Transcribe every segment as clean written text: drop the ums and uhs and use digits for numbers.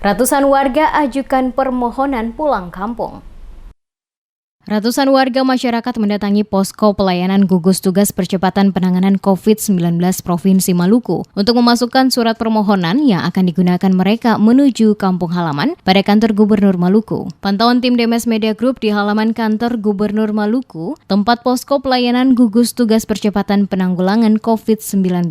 Ratusan warga ajukan permohonan pulang kampung. Ratusan warga masyarakat mendatangi posko pelayanan gugus tugas percepatan penanganan COVID-19 Provinsi Maluku untuk memasukkan surat permohonan yang akan digunakan mereka menuju kampung halaman pada kantor Gubernur Maluku. Pantauan tim DMS Media Group di halaman kantor Gubernur Maluku, tempat posko pelayanan gugus tugas percepatan penanggulangan COVID-19,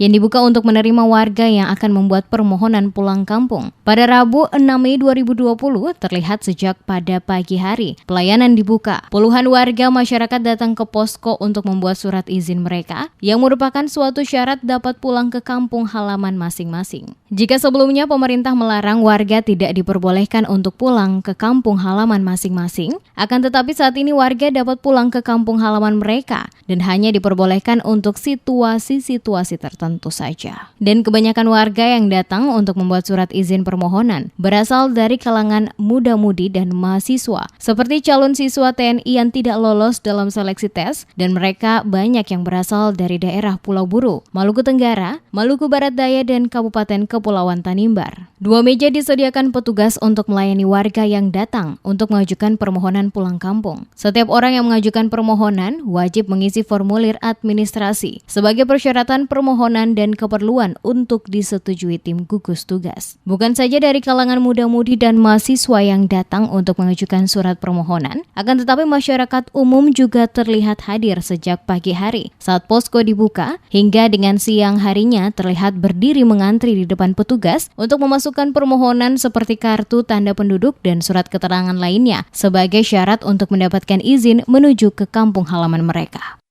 yang dibuka untuk menerima warga yang akan membuat permohonan pulang kampung. Pada Rabu 6 Mei 2020 terlihat sejak pada pagi hari, pelayanan dibuka. Puluhan warga masyarakat datang ke posko untuk membuat surat izin mereka yang merupakan suatu syarat dapat pulang ke kampung halaman masing-masing. Jika sebelumnya pemerintah melarang warga tidak diperbolehkan untuk pulang ke kampung halaman masing-masing, akan tetapi saat ini warga dapat pulang ke kampung halaman mereka dan hanya diperbolehkan untuk situasi-situasi tertentu saja. Dan kebanyakan warga yang datang untuk membuat surat izin permohonan berasal dari kalangan muda-mudi dan mahasiswa, seperti calon siswa TNI yang tidak lolos dalam seleksi tes, dan mereka banyak yang berasal dari daerah Pulau Buru, Maluku Tenggara, Maluku Barat Daya, dan Kabupaten Kepulauan Tanimbar. 2 meja disediakan petugas untuk melayani warga yang datang untuk mengajukan permohonan pulang kampung. Setiap orang yang mengajukan permohonan wajib mengisi formulir administrasi sebagai persyaratan permohonan dan keperluan untuk disetujui tim gugus tugas. Bukan saja dari kalangan muda-mudi dan mahasiswa yang datang untuk mengajukan surat permohonan, akan tetapi masyarakat umum juga terlihat hadir sejak pagi hari saat posko dibuka hingga dengan siang harinya terlihat berdiri mengantri di depan petugas untuk memasukkan permohonan seperti kartu tanda penduduk dan surat keterangan lainnya sebagai syarat untuk mendapatkan izin menuju ke kampung halaman mereka.